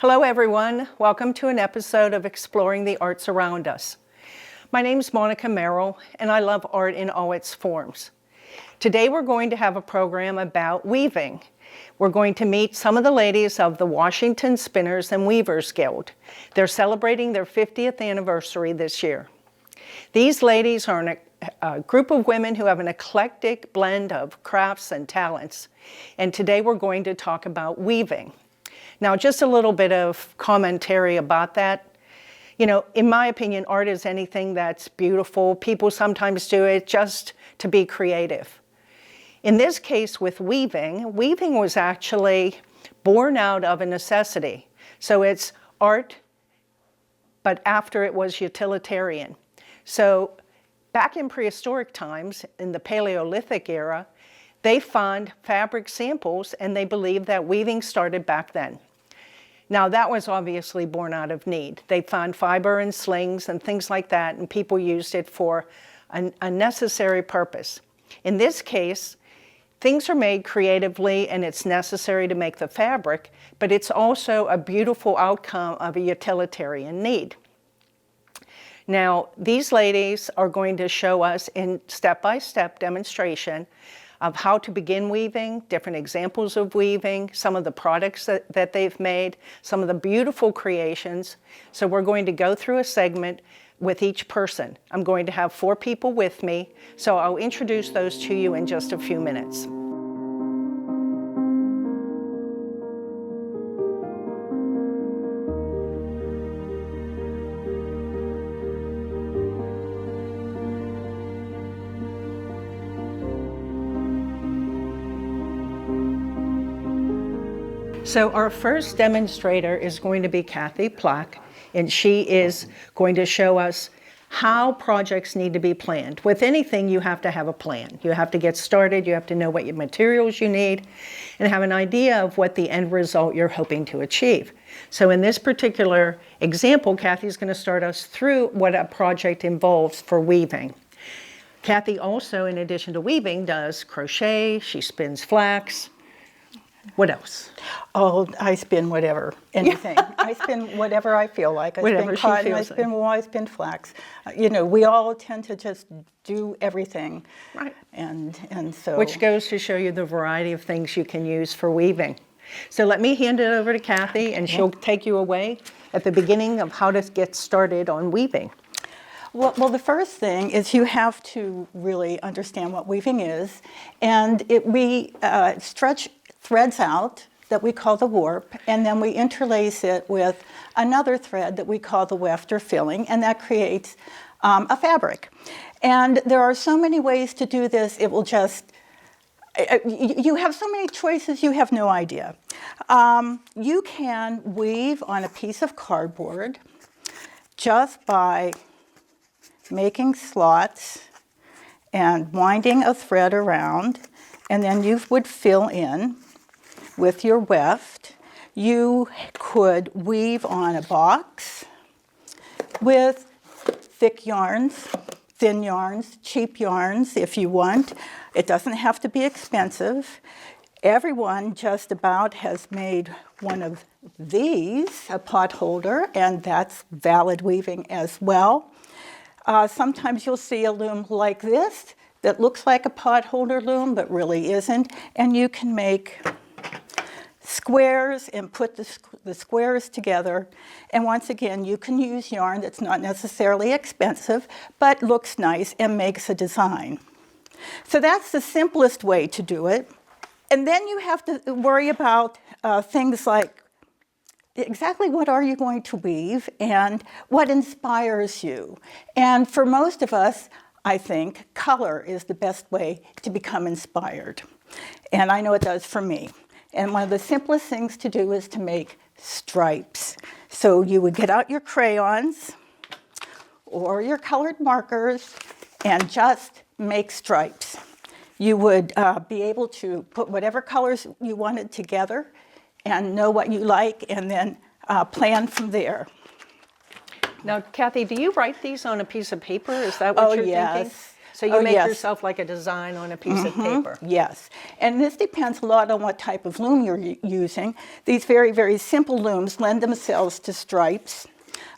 Hello everyone, welcome to an episode of Exploring the Arts Around Us. My name is Monica Merrell and I love art in all its forms. Today we're going to have a program about weaving. We're going to meet some of the ladies of the Washington Spinners and Weavers Guild. They're celebrating their 50th anniversary this year. These ladies are a group of women who have an eclectic blend of crafts and talents. And today we're going to talk about weaving. Now, just a little bit of commentary about that. You know, in my opinion, art is anything that's beautiful. People sometimes do it just to be creative. In this case with weaving was actually born out of a necessity. So it's art, but after it was utilitarian. So back in prehistoric times, in the Paleolithic era, they found fabric samples and they believed that weaving started back then. Now that was obviously born out of need. They found fiber and slings and things like that, and people used it for a necessary purpose. In this case, things are made creatively and it's necessary to make the fabric, but it's also a beautiful outcome of a utilitarian need. Now, these ladies are going to show us in step-by-step demonstration of how to begin weaving, different examples of weaving, some of the products that they've made, some of the beautiful creations. So we're going to go through a segment with each person. I'm going to have 4 people with me, so I'll introduce those to you in just a few minutes. So our first demonstrator is going to be Kathy Plack, and she is going to show us how projects need to be planned. With anything, you have to have a plan. You have to get started, you have to know what your materials you need, and have an idea of what the end result you're hoping to achieve. So in this particular example, Kathy's going to start us through what a project involves for weaving. Kathy also, in addition to weaving, does crochet, she spins flax. What else? Oh, I spin whatever, anything. I spin whatever I feel like. I spin cotton, I spin wool, I spin flax. You know, we all tend to just do everything. Right. And so. Which goes to show you the variety of things you can use for weaving. So let me hand it over to Kathy, and she'll take you away at the beginning of how to get started on weaving. Well, the first thing is you have to really understand what weaving is, and we stretch threads out that we call the warp, and then we interlace it with another thread that we call the weft or filling, and that creates a fabric. And there are so many ways to do this, it will just, you have so many choices, you have no idea. You can weave on a piece of cardboard just by making slots and winding a thread around, and then you would fill in with your weft. You could weave on a box with thick yarns, thin yarns, cheap yarns if you want. It doesn't have to be expensive. Everyone just about has made one of these, a pot holder, and that's valid weaving as well. Sometimes you'll see a loom like this that looks like a pot holder loom but really isn't, and you can make squares and put the squares together. And once again, you can use yarn that's not necessarily expensive, but looks nice and makes a design. So that's the simplest way to do it. And then you have to worry about things like exactly what are you going to weave and what inspires you. And for most of us, I think color is the best way to become inspired. And I know it does for me. And one of the simplest things to do is to make stripes. So you would get out your crayons or your colored markers and just make stripes. You would be able to put whatever colors you wanted together and know what you like, and then plan from there. Now, Kathy, do you write these on a piece of paper? Is that what you're thinking? So you make yourself like a design on a piece of paper. Yes, and this depends a lot on what type of loom you're using. These very, very simple looms lend themselves to stripes.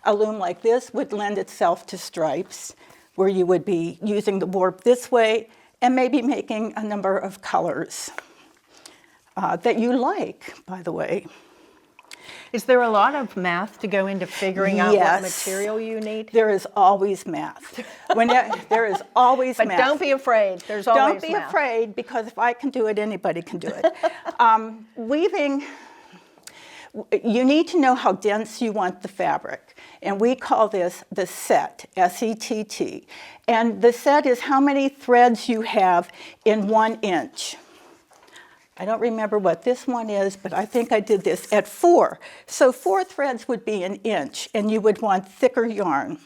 A loom like this would lend itself to stripes, where you would be using the warp this way and maybe making a number of colors that you like, by the way. Is there a lot of math to go into figuring out what material you need? There is always math. There is always But math. don't be afraid. There's always math. Don't be afraid, because if I can do it, anybody can do it. Weaving, you need to know how dense you want the fabric. And we call this the set, S-E-T-T. And the set is how many threads you have in 1 inch. I don't remember what this one is, but I think I did this at 4. So 4 threads would be 1 inch, and you would want thicker yarn.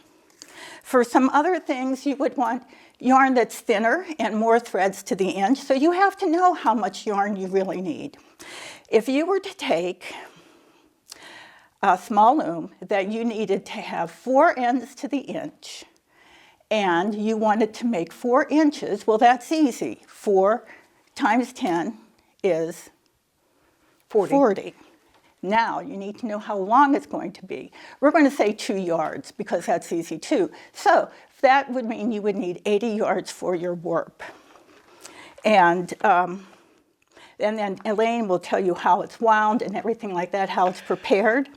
For some other things, you would want yarn that's thinner and more threads to the inch, so you have to know how much yarn you really need. If you were to take a small loom that you needed to have 4 ends to the inch, and you wanted to make 4 inches, well, that's easy. 4 times 10 is 40. Now, you need to know how long it's going to be. We're going to say 2 yards, because that's easy too. So that would mean you would need 80 yards for your warp. And then Elaine will tell you how it's wound and everything like that, how it's prepared.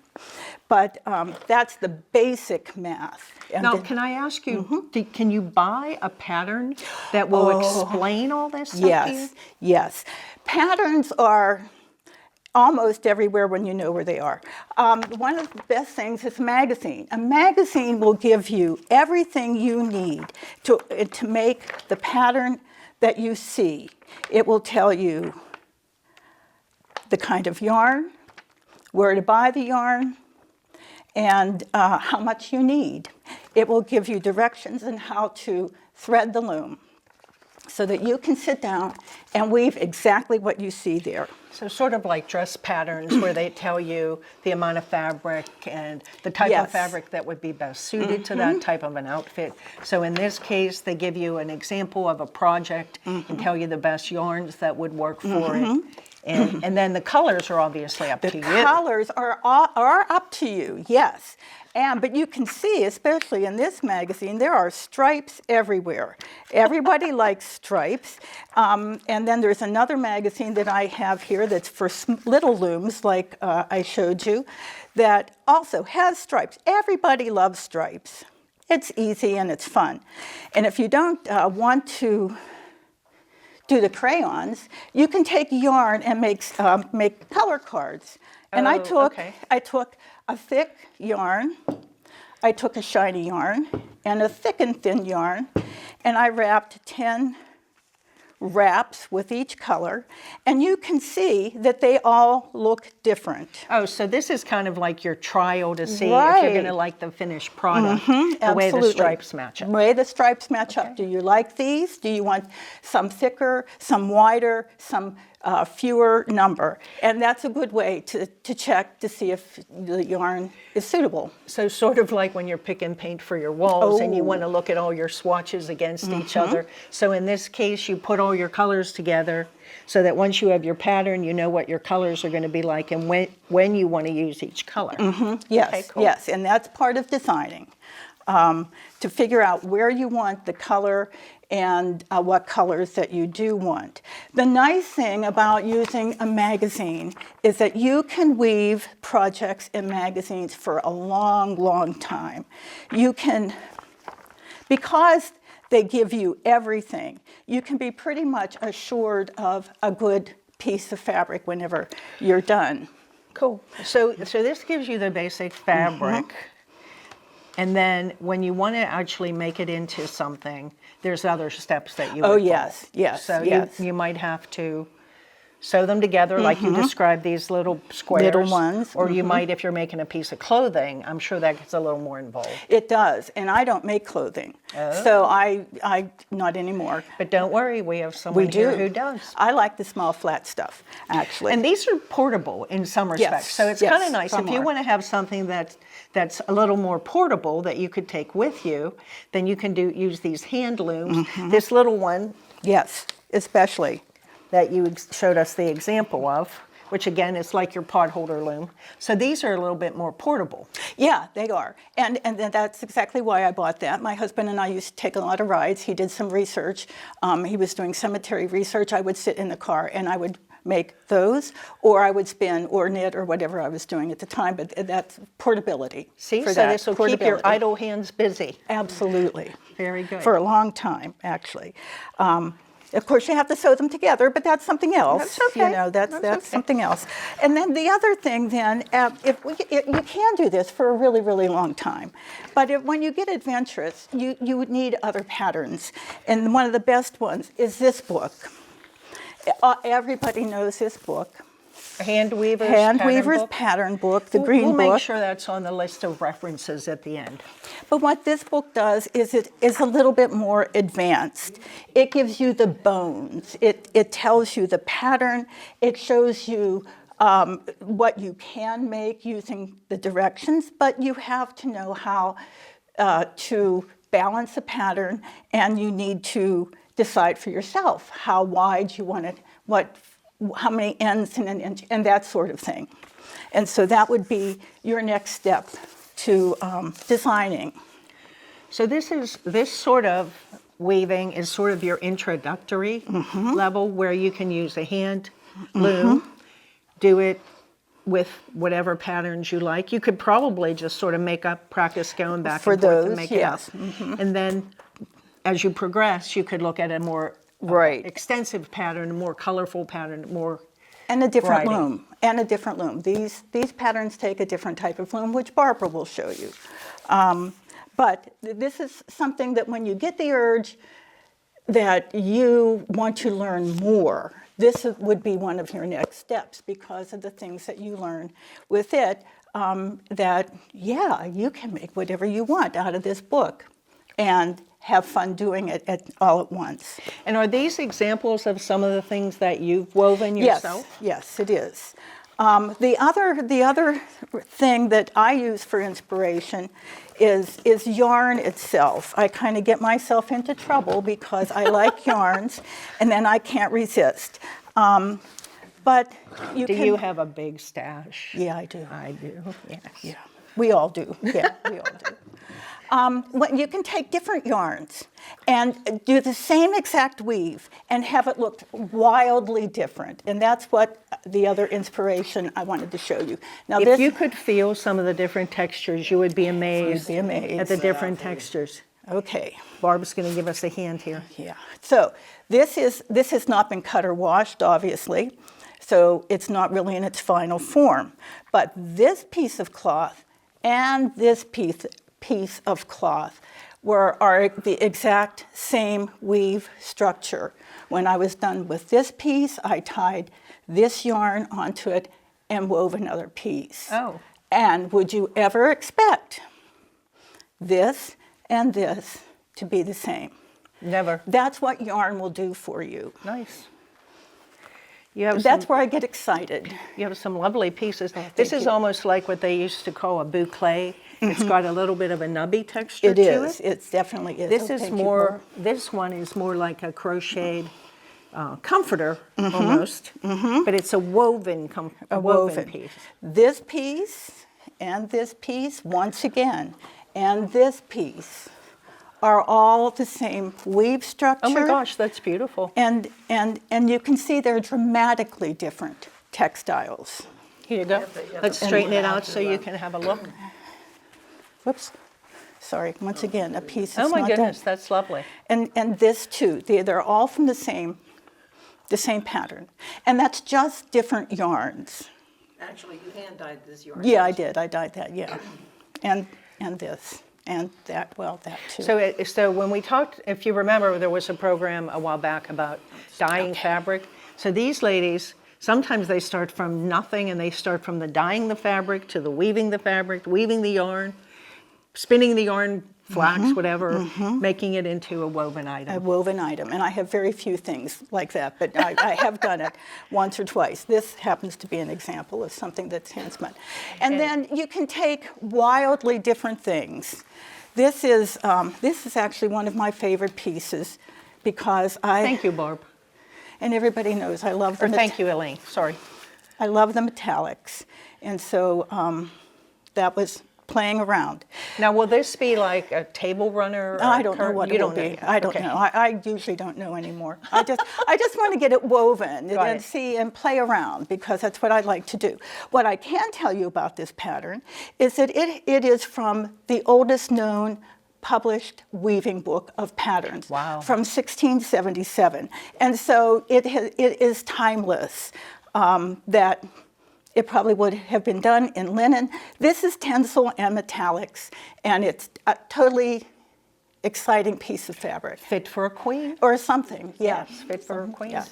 But that's the basic math. And now, can I ask you, can you buy a pattern that will explain all this stuff to you? Yes. Patterns are almost everywhere when you know where they are. One of the best things is a magazine. A magazine will give you everything you need to make the pattern that you see. It will tell you the kind of yarn, where to buy the yarn, and how much you need. It will give you directions on how to thread the loom, so that you can sit down and weave exactly what you see there. So sort of like dress patterns where they tell you the amount of fabric and the type of fabric that would be best suited to that type of an outfit. So in this case, they give you an example of a project and tell you the best yarns that would work for it. And then the colors are obviously up to you. The colors are up to you, yes. But you can see, especially in this magazine, there are stripes everywhere. Everybody likes stripes. And then there's another magazine that I have here that's for little looms, like I showed you, that also has stripes. Everybody loves stripes. It's easy and it's fun. And if you don't want to do the crayons, you can take yarn and make color cards. And I took a thick yarn, I took a shiny yarn, and a thick and thin yarn, and I wrapped 10 wraps with each color, and you can see that they all look different. Oh, so this is kind of like your trial to see if you're going to like the finished product, the way the stripes match up. The way the stripes match up. Do you like these? Do you want some thicker, some wider, some fewer number? And that's a good way to check to see if the yarn is suitable. So sort of like when you're picking paint for your walls and you want to look at all your swatches against each other. So in this case, you put all your colors together so that once you have your pattern, you know what your colors are going to be like and when you want to use each color. Yes, okay, cool. Yes, and that's part of designing. To figure out where you want the color and what colors that you do want. The nice thing about using a magazine is that you can weave projects in magazines for a long, long time. You can, because they give you everything, you can be pretty much assured of a good piece of fabric whenever you're done. Cool. So this gives you the basic fabric. And then when you want to actually make it into something, there's other steps that you would follow. Yes. So you might have to sew them together like you described, these little squares. Little ones, Or you might, if you're making a piece of clothing, I'm sure that gets a little more involved. It does, and I don't make clothing, so I not anymore. But don't worry, we have someone here who does. I like the small flat stuff, actually. And these are portable in some respects, so it's kind of nice. If you want to have something that's a little more portable that you could take with you, then you can use these hand looms. This little one, yes, especially. that you showed us the example of, which again is like your pot holder loom. So these are a little bit more portable. Yeah, they are. And that's exactly why I bought that. My husband and I used to take a lot of rides. He did some research. He was doing cemetery research. I would sit in the car and I would make those, or I would spin or knit or whatever I was doing at the time. But that's portability. See, so this will keep your idle hands busy. Absolutely. Very good. For a long time, actually. Of course, you have to sew them together, but that's something else. That's okay. You know, that's something else. And then the other thing, then, you can do this for a really, really long time. But when you get adventurous, you would need other patterns. And one of the best ones is this book. Everybody knows this book. Hand Weaver's Pattern Book, the green book. We'll make sure that's on the list of references at the end. But what this book does is it is a little bit more advanced. It gives you the bones. It tells you the pattern. It shows you what you can make using the directions, but you have to know how to balance a pattern, and you need to decide for yourself how wide you want it, how many ends in an inch, and that sort of thing. And so that would be your next step to designing. So this sort of weaving is sort of your introductory level, where you can use a hand loom, do it with whatever patterns you like. You could probably just sort of practice going back For and forth those, and make yes. it up. And then as you progress, you could look at a more extensive pattern, a more colorful pattern, more and a different variety. loom. And a different loom. These patterns take a different type of loom, which Barbara will show you. But this is something that when you get the urge that you want to learn more, this would be one of your next steps because of the things that you learn with it, that, yeah, you can make whatever you want out of this book and have fun doing it all at once. And are these examples of some of the things that you've woven yourself? Yes, it is. The other thing that I use for inspiration is yarn itself. I kind of get myself into trouble because I like yarns, and then I can't resist. But Do you have a big stash? Yeah, I do. I do, yes. Yeah, we all do. Yeah, we all do. You can take different yarns and do the same exact weave and have it look wildly different. And that's what the other inspiration I wanted to show you. Now, If you could feel some of the different textures, you would be amazed, You'd be amazed. at the different textures. Okay. Barb's going to give us a hand here. Yeah. So this has not been cut or washed, obviously. So it's not really in its final form. But this piece of cloth and this piece of cloth are the exact same weave structure. When I was done with this piece, I tied this yarn onto it and wove another piece. Oh. And would you ever expect this and this to be the same? Never. That's what yarn will do for you. Nice. You have That's where I get excited. You have some lovely pieces. thank This is you. almost like what they used to call a boucle. It's got a little bit of a nubby texture It to is. it. It definitely is. This Oh, is thank you, more. Laura. This one is more like a crocheted comforter almost, but it's a woven woven piece. This piece and this piece, once again, and this piece are all the same weave structure. Oh my gosh, that's beautiful. And you can see they're dramatically different textiles. Here you go. Let's straighten it out so you can have a look. Whoops. Sorry, once again, a piece Oh is my not goodness, done. that's lovely. And this too, they're all from the same pattern. And that's just different yarns. Actually, you hand dyed this yarn. Yeah, I did. I dyed that, yeah. And this, and that, well, that too. So when we talked, if you remember, there was a program a while back about dyeing fabric. So these ladies Sometimes they start from nothing and they start from the dyeing the fabric to the weaving the fabric, weaving the yarn, spinning the yarn, flax, whatever, making it into a woven item. A woven item, and I have very few things like that, but I have done it once or twice. This happens to be an example of something that's handspun. And then you can take wildly different things. This is actually one of my favorite pieces because Thank you, Barb. and everybody knows I love the Or thank you, Elaine. Sorry. I love the metallics, and so that was playing around. Now, will this be like a table runner? Or I don't know what you it will don't know be. yet. I don't Okay. know. I usually don't know anymore. I just want to get it woven Got and it. see and play around because that's what I like to do. What I can tell you about this pattern is that it is from the oldest known published weaving book of patterns. Wow. From 1677, and so it is timeless. That it probably would have been done in linen. This is tencel and metallics, and it's a totally exciting piece of fabric. Fit for a queen? Or something, yeah. Yes, fit for a queen. Yeah.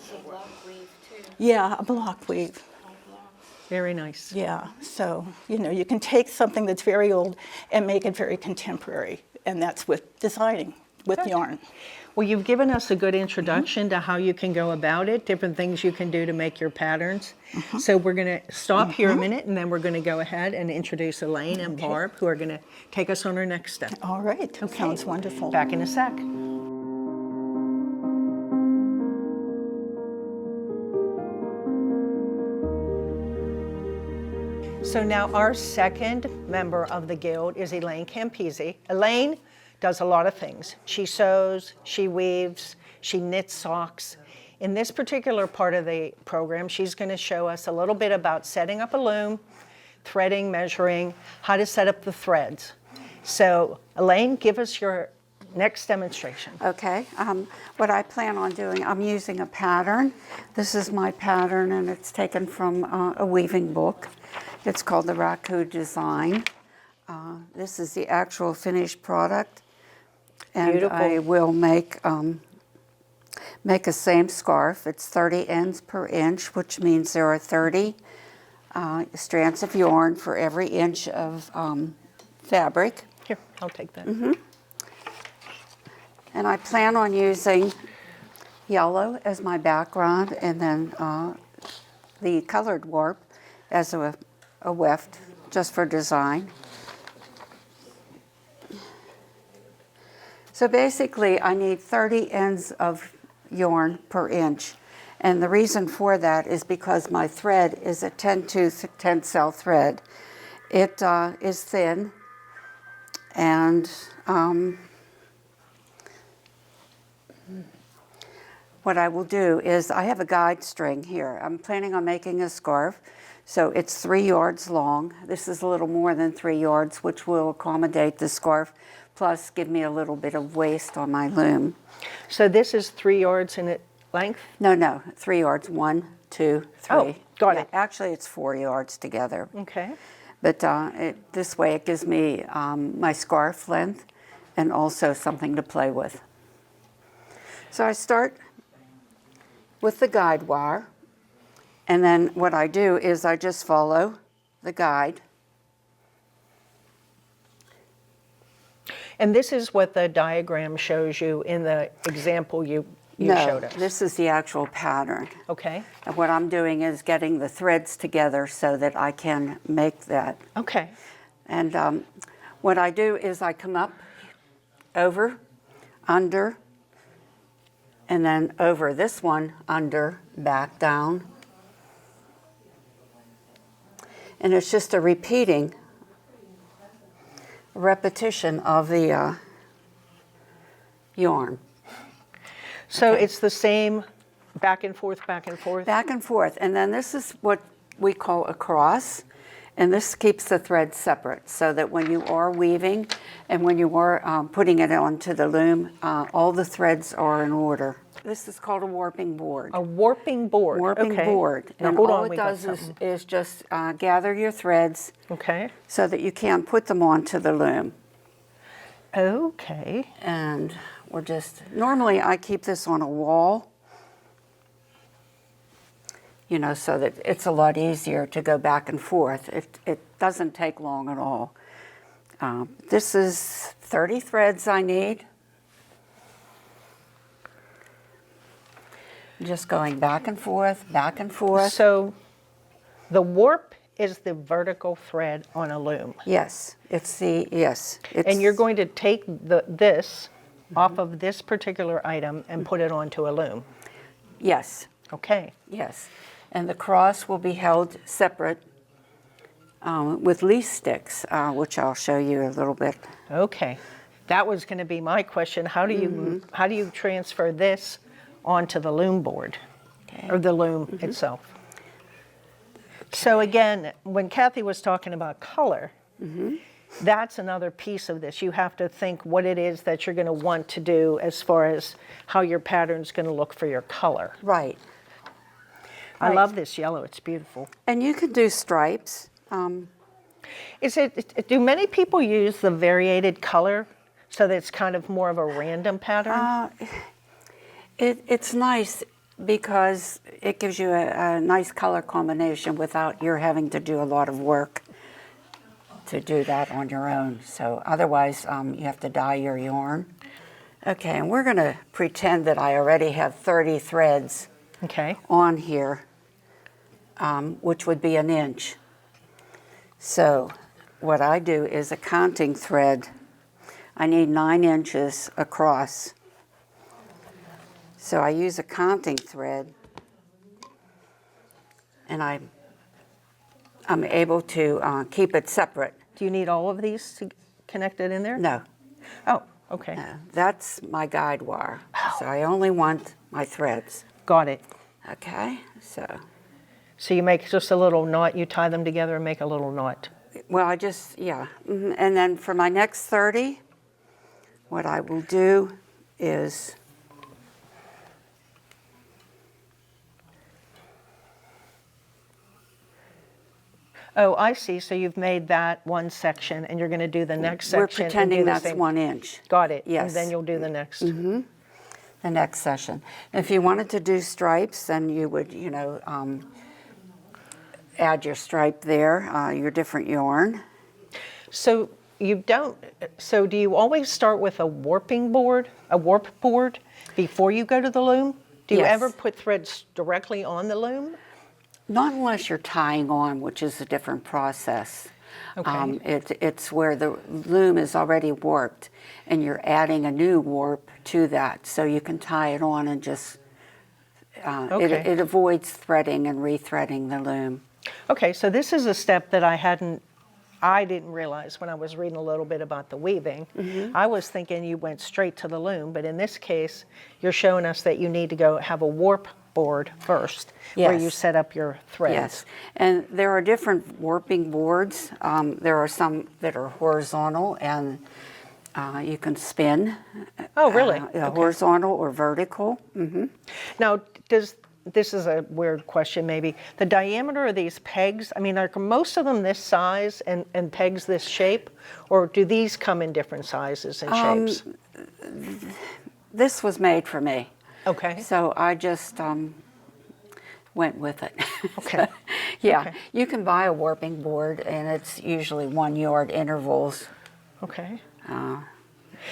Yeah, a block weave. Very nice. Yeah, so, you can take something that's very old and make it very contemporary, and that's with designing, with Good. yarn. Well, you've given us a good introduction to how you can go about it, different things you can do to make your patterns. So we're going to stop here a minute, and then we're going to go ahead and introduce Elaine and Barb, who are going to take us on our next step. All right, sounds wonderful. Back in a sec. So now our second member of the guild is Elaine Campisi. Elaine does a lot of things. She sews, she weaves, she knits socks. In this particular part of the program, she's going to show us a little bit about setting up a loom, threading, measuring, how to set up the threads. So Elaine, give us your next demonstration. Okay, what I plan on doing, I'm using a pattern. This is my pattern, and it's taken from a weaving book. It's called the Raku Design. This is the actual finished product. And Beautiful. I will make a same scarf. It's 30 ends per inch, which means there are 30 strands of yarn for every inch of fabric. Here, I'll take that. And I plan on using yellow as my background, and then the colored warp as a weft, just for design. So basically, I need 30 ends of yarn per inch. And the reason for that is because my thread is a 10-tooth tencel thread. It is thin, and what I will do is I have a guide string here. I'm planning on making a scarf. So it's 3 yards long. This is a little more than 3 yards, which will accommodate the scarf, plus give me a little bit of waste on my loom. So this is 3 yards in length? No, 3 yards. 1, 2, 3. Oh, got it. Actually, it's 4 yards together. Okay. But this way it gives me my scarf length and also something to play with. So I start with the guide wire. And then what I do is I just follow the guide. And this is what the diagram shows you in the example you showed us. This is the actual pattern. Okay. And what I'm doing is getting the threads together so that I can make that. Okay. And what I do is I come up, over, under, and then over this one, under, back, down. And it's just a repetition of the yarn. So it's the same back and forth, back and forth? Back and forth. And then this is what we call a cross. And this keeps the threads separate so that when you are weaving and when you are putting it onto the loom, all the threads are in order. This is called a warping board. A warping board. Warping okay. board. Now, And hold all on, it we got does something. is just gather your threads Okay. so that you can put them onto the loom. Okay. And normally I keep this on a wall. you know, so that it's a lot easier to go back and forth. It doesn't take long at all. This is 30 threads I need. Just going back and forth, back and forth. So the warp is the vertical thread on a loom. Yes, yes. And you're going to take this off of this particular item and put it onto a loom. Yes, Okay. yes. And the cross will be held separate with leaf sticks, which I'll show you a little bit. Okay. That was going to be my question. How do you transfer this onto the loom board, or the loom itself? So again, when Kathy was talking about color, that's another piece of this. You have to think what it is that you're going to want to do as far as how your pattern's going to look for your color. Right. I love this yellow. It's beautiful. And you can do stripes. Do many people use the variated color so that it's kind of more of a random pattern? It's nice because it gives you a nice color combination without your having to do a lot of work to do that on your own. So otherwise, you have to dye your yarn. Okay, and we're going to pretend that I already have 30 threads Okay. on here, which would be an inch. So what I do is a counting thread. I need 9 inches across. So I use a counting thread, and I'm able to keep it separate. Do you need all of these to connect it in there? No, Oh, okay. no, that's my guide wire. So I only want my threads. Got it. Okay, so, So you make just a little knot, you tie them together and make a little knot. well, yeah. And then for my next 30, what I will do is Oh, I see. So you've made that one section and you're going to do the next section. we're and do pretending the that's same- 1 inch. Got it. Yes. And then you'll do the next. The next session. If you wanted to do stripes, then you would, add your stripe there, your different yarn. So do you always start with a warp board before you go to the loom? Do you Yes. ever put threads directly on the loom? Not unless you're tying on, which is a different process. Okay. It's where the loom is already warped, and you're adding a new warp to that, so you can tie it on and just. Okay. It avoids threading and rethreading the loom. Okay, so this is a step that I didn't realize when I was reading a little bit about the weaving. I was thinking you went straight to the loom, but in this case, you're showing us that you need to go have a warp board first, where you Yes. set up your threads. Yes, and there are different warping boards. There are some that are horizontal, and you can spin. Oh, really? Okay. Horizontal or vertical. Now, this is a weird question maybe, the diameter of these pegs, I mean, are most of them this size and pegs this shape, or do these come in different sizes and shapes? This was made for me. Okay. So I just went with it. Okay. Yeah, Okay. you can buy a warping board, and it's usually 1 yard intervals. Okay.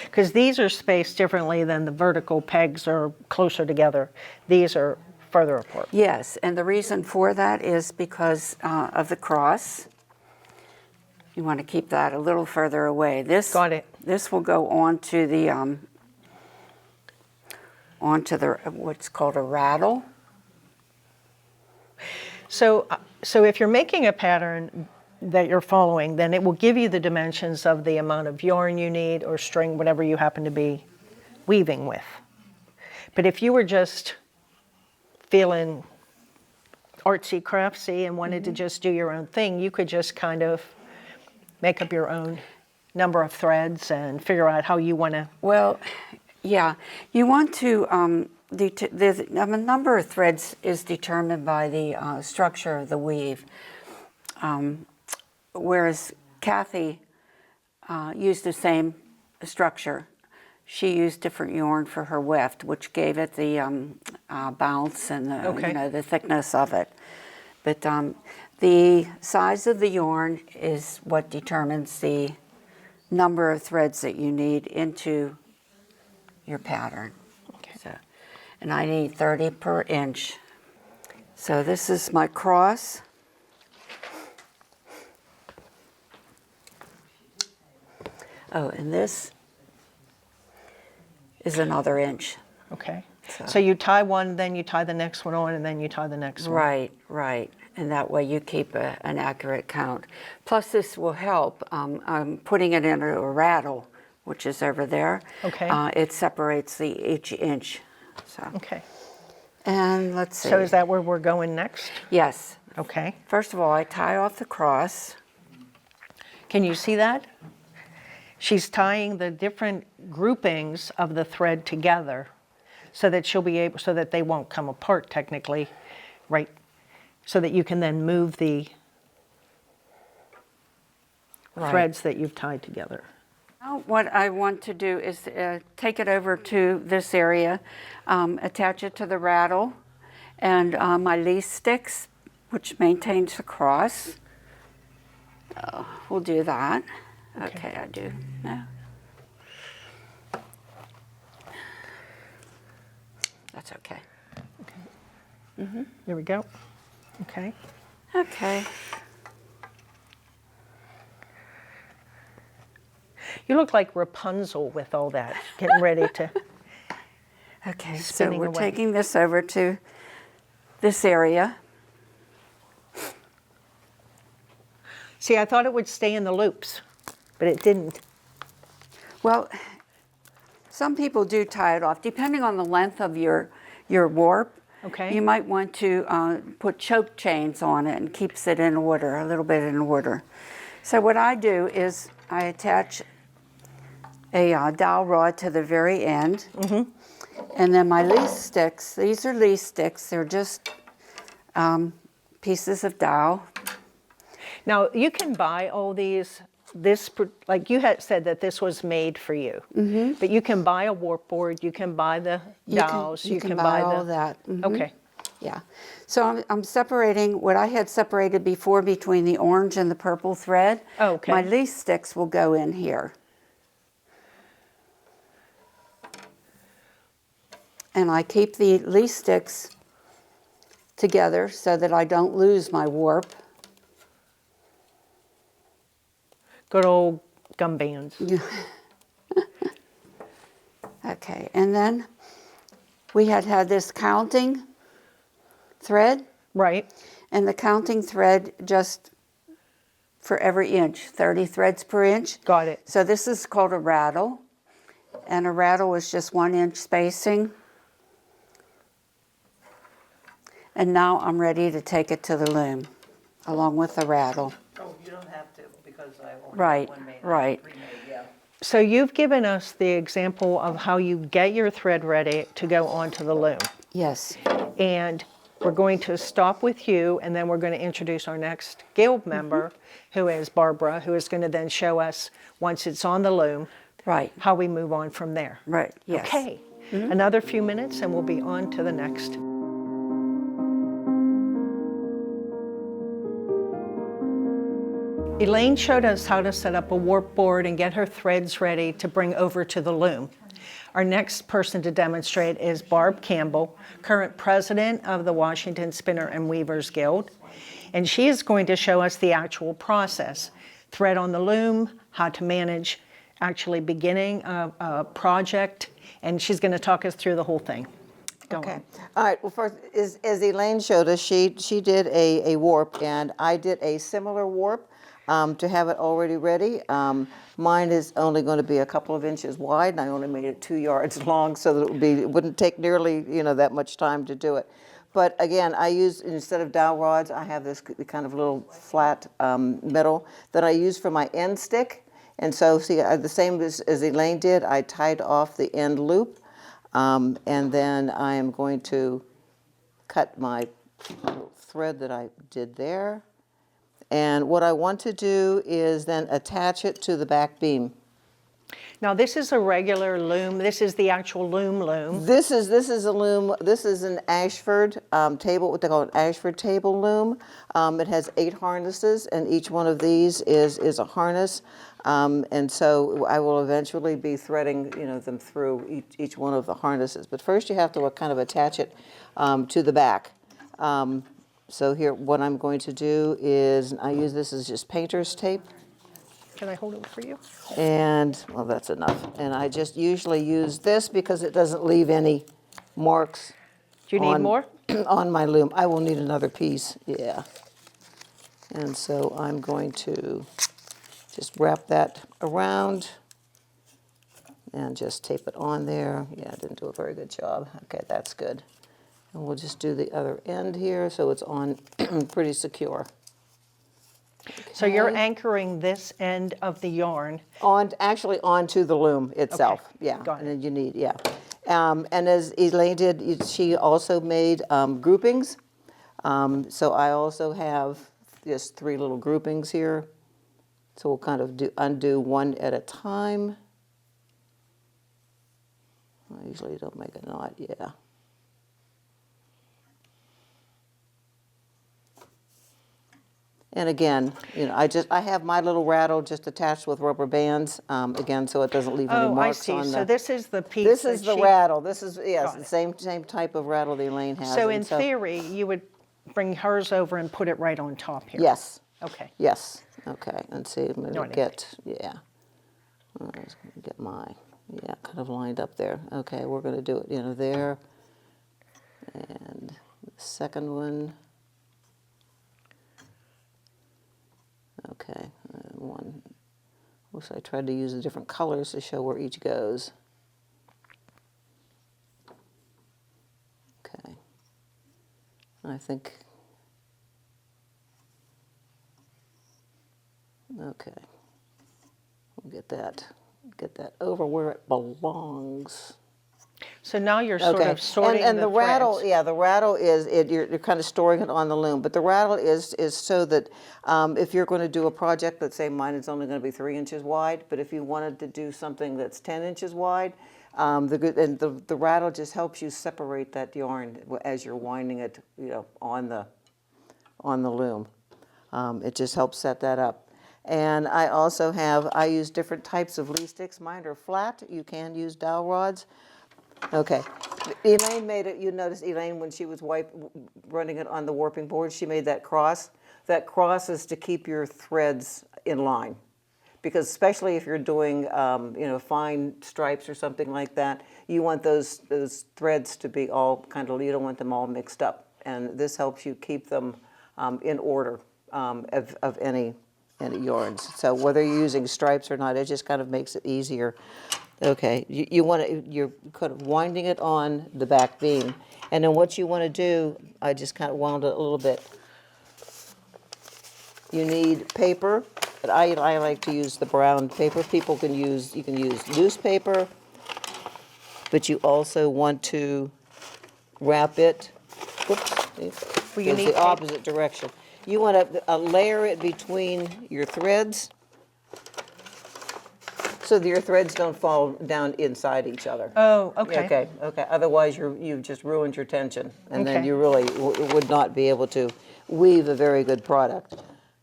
Because these are spaced differently than the vertical pegs are closer together. These are further apart. Yes, and the reason for that is because of the cross. You want to keep that a little further away. Got it. This will go onto the what's called a rattle. So if you're making a pattern that you're following, then it will give you the dimensions of the amount of yarn you need or string, whatever you happen to be weaving with. But if you were just feeling artsy craftsy and wanted to just do your own thing, you could just kind of make up your own number of threads and figure out how you want to. Well, yeah, you want to. The number of threads is determined by the structure of the weave. Whereas Kathy used the same structure. she used different yarn for her weft, which gave it the bounce and the, Okay. you know, the thickness of it. But the size of the yarn is what determines the number of threads that you need into your pattern. Okay. So, and I need 30 per inch. So this is my cross. Oh, and this is another inch. Okay. So you tie one, then you tie the next one on, and then you tie the next one. Right, right. And that way you keep an accurate count. Plus this will help. I'm putting it in a rattle, which is over there. Okay. It separates each inch. So. Okay. And let's see. So is that where we're going next? Yes. Okay. First of all, I tie off the cross. Can you see that? She's tying the different groupings of the thread together so that she'll be able, so that they won't come apart technically, right? So that you can then move the Right. threads that you've tied together. Now what I want to do is take it over to this area, attach it to the rattle, and my least sticks, which maintains the cross. We'll do that. Okay, I do now. That's okay. There we go. Okay. Okay. You look like Rapunzel with all that, getting ready to. Okay, so Spinning we're away. taking this over to this area. See, I thought it would stay in the loops, but it didn't. Well, some people do tie it off, depending on the length of your warp. Okay. You might want to put choke chains on it and keeps it in order, a little bit in order. So what I do is I attach a dowel rod to the very end, and then my least sticks. These are least sticks. They're just pieces of dowel. Now, you can buy all these, like you had said that this was made for you. But you can buy a warp board, you can buy the dowels, You can buy all the. that. Mhm. Okay, Yeah. So I'm separating what I had separated before between the orange and the purple thread. Oh, okay. My least sticks will go in here. And I keep the least sticks together so that I don't lose my warp. good old gum bands. Okay, and then we had this counting thread, Right, and the counting thread just for every inch, 30 threads per inch. got it. So this is called a rattle, and a rattle is just 1 inch spacing. And now I'm ready to take it to the loom, along with the rattle. Oh, you don't have to, because I only Right, have one made. right. Three made, yeah. So you've given us the example of how you get your thread ready to go onto the loom. Yes, And we're going to stop with you, and then we're going to introduce our next guild member, who is Barbara, who is going to then show us, once it's on the loom, right, how we move on from there. right, yes. Okay, another few minutes and we'll be on to the next. Elaine showed us how to set up a warp board and get her threads ready to bring over to the loom. Our next person to demonstrate is Barb Campbell, current president of the Washington Spinner and Weavers Guild. And she is going to show us the actual process, thread on the loom, how to manage actually beginning a project, and she's going to talk us through the whole thing. Go Okay. on. All right, well, first, as Elaine showed us, she did a warp, and I did a similar warp to have it already ready. Mine is only going to be a couple of inches wide, and I only made it 2 yards long, so that it wouldn't take nearly, that much time to do it. But again, I use, instead of dowel rods, I have this kind of little flat metal that I use for my end stick. And so, see, the same as Elaine did, I tied off the end loop, and then I am going to cut my little thread that I did there. And what I want to do is then attach it to the back beam. Now this is a regular loom. This is the actual loom. This is a loom. This is an Ashford table, what they call an Ashford table loom. It has 8 harnesses, and each one of these is a harness. And so I will eventually be threading, them through each one of the harnesses. But first, you have to kind of attach it to the back. So here, what I'm going to do is I use this as just painter's tape. Can I hold it for you? And, well, that's enough. And I just usually use this because it doesn't leave any marks. Do you need more? On my loom. I will need another piece, yeah. And so I'm going to just wrap that around and just tape it on there. Yeah, I didn't do a very good job. Okay, that's good. And we'll just do the other end here so it's on pretty secure. So you're Okay. anchoring this end of the yarn. Actually onto the loom itself, Okay, yeah. got And it. then you need, yeah. And as Elaine did, she also made groupings. So I also have just 3 little groupings here. So we'll kind of undo one at a time. I usually don't make a knot, yeah. And again, I have my little rattle just attached with rubber bands, again, so it doesn't leave any Oh, I marks see. on the. So this is the piece This that is the she- rattle. This is, yes, Got the it. same type of rattle that Elaine has. So and in theory, you would bring hers over and put it right on top here. Yes, Okay. yes, okay, and see, I'm No, I gonna didn't. get, yeah. I'm just gonna get my, yeah, kind of lined up there. Okay, we're gonna do it, there. And the second one. Okay, one. Wish I tried to use the different colors to show where each goes. Okay. I think. Okay. We'll get that over where it belongs. So now you're sort Okay, of sorting and the rattle, threads. yeah, the rattle is you're kind of storing it on the loom, but the rattle is so that if you're going to do a project, let's say mine is only going to be 3 inches wide, but if you wanted to do something that's 10 inches wide, the rattle just helps you separate that yarn as you're winding it, on the loom. It just helps set that up. And I use different types of lee sticks. Mine are flat. You can use dowel rods. Okay. Elaine made it, you noticed Elaine, when she was running it on the warping board, she made that cross. That cross is to keep your threads in line. Because especially if you're doing, fine stripes or something like that, you want those threads to be all you don't want them all mixed up. And this helps you keep them in order of any yarns. So whether you're using stripes or not, it just kind of makes it easier. Okay, you're kind of winding it on the back beam. And then what you want to do, I just kind of wound it a little bit. You need paper, but I like to use the brown paper. You can use newspaper, but you also want to wrap it, whoops, Well, you it's need the tape. opposite direction. You want to layer it between your threads so that your threads don't fall down inside each other. Oh, okay. Okay. Otherwise, you've just ruined your tension, and then Okay. you really would not be able to weave a very good product.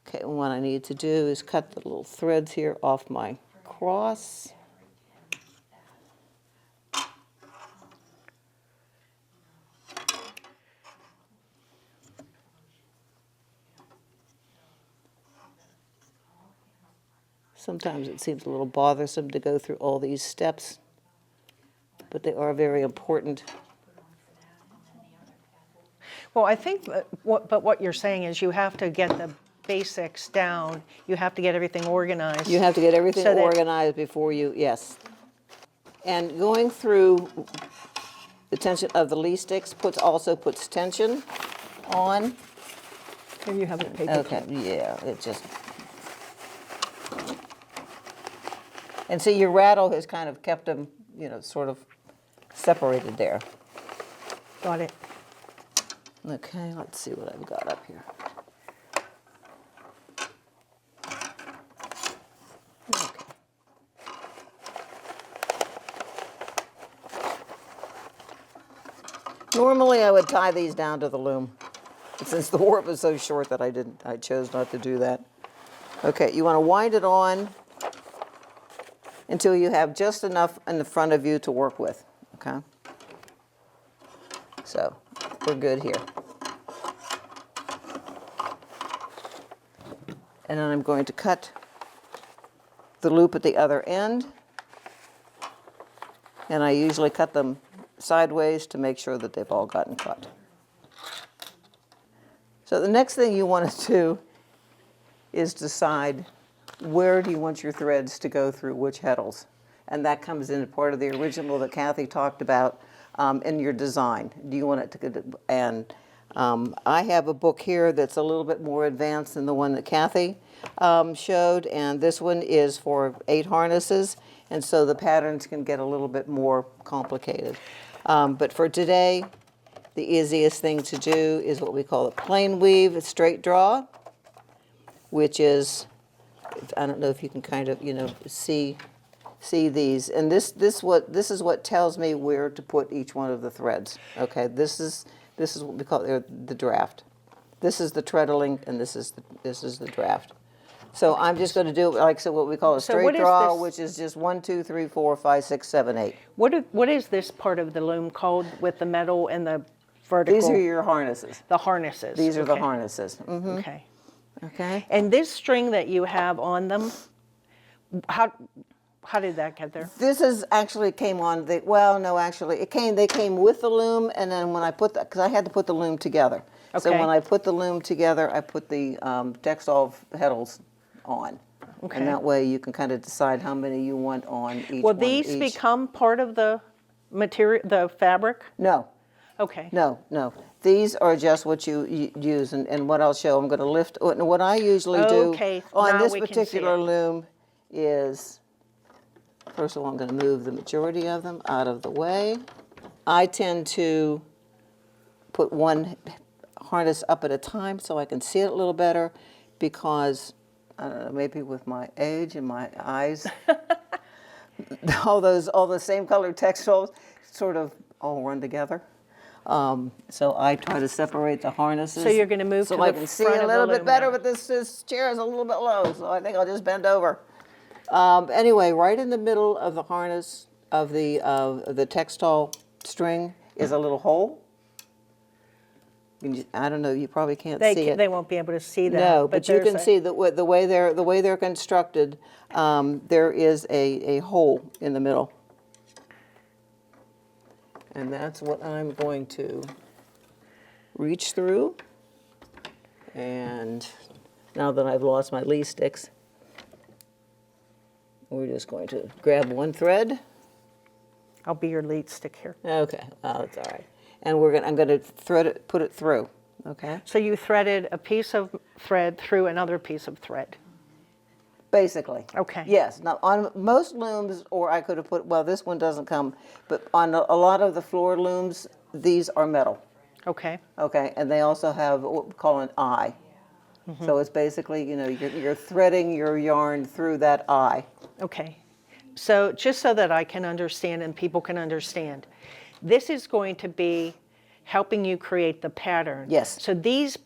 Okay, and what I need to do is cut the little threads here off my cross. Sometimes it seems a little bothersome to go through all these steps, but they are very important. Well, I think what you're saying is you have to get the basics down. You have to get everything organized. You have to get everything So that- organized before yes. And going through the tension of the lee sticks also puts tension on. Here you have the paper. Okay, yeah, it just. And see, your rattle has kind of kept them, sort of separated there. Got it. Okay, let's see what I've got up here. Okay. Normally I would tie these down to the loom. But since the warp is so short that I chose not to do that. Okay, you want to wind it on until you have just enough in the front of you to work with, okay? So, we're good here. And then I'm going to cut the loop at the other end. And I usually cut them sideways to make sure that they've all gotten cut. So the next thing you want to do is decide where do you want your threads to go through which heddles. And that comes in part of the original that Kathy talked about in your design. Do you want it to go, and I have a book here that's a little bit more advanced than the one that Kathy showed, and this one is for 8 harnesses, and so the patterns can get a little bit more complicated. But for today, the easiest thing to do is what we call a plain weave, a straight draw, which is, I don't know if you can kind of, see these. And this is what tells me where to put each one of the threads. Okay, this is what we call the draft. This is the treadling, and this is the draft. So I'm just going to do, like, so what we call a So straight what is draw, this? which is just 1, 2, 3, 4, 5, 6, 7, 8. What is this part of the loom called with the metal and the vertical? These are your harnesses. the harnesses. These are the okay. harnesses. Okay. Okay. And this string that you have on them, how did that get there? This is actually came on the, well, no, actually, they came with the loom, and then when I put that, because I had to put the loom together. So Okay. when I put the loom together, I put the textile heddles on. Okay. And that way you can kind of decide how many you want on each Will one. these become part of the material, the fabric? No, Okay. no, no. These are just what you use, and what I'll show, I'm going to lift, and what I usually do Okay, on now this we can see particular it. loom is, first of all, I'm going to move the majority of them out of the way. I tend to put one harness up at a time so I can see it a little better, because, I don't know, maybe with my age and my eyes, all the same colored textiles sort of all run together. So I try to separate the harnesses. So you're gonna move so to I the can see front a of the little bit loom better, now. but this chair is a little bit low, so I think I'll just bend over. Anyway, right in the middle of the harness of the textile string is a little hole. I don't know, you probably can't see it. They won't be able to see that. No, but you there's can a- see that the way they're constructed, there is a hole in the middle. And that's what I'm going to reach through. And now that I've lost my lead sticks, we're just going to grab one thread. I'll be your lead stick here. Okay, oh, that's all right. And I'm going to put it through. Okay. So you threaded a piece of thread through another piece of thread. Basically. Okay. Yes. Now, on most looms, or I could have put, well, this one doesn't come, but on a lot of the floor looms, these are metal. Okay. Okay. And they also have what we call an eye. Mm-hmm. So it's basically, you're threading your yarn through that eye. Okay. So just so that I can understand and people can understand, this is going to be helping you create the pattern. Yes. So these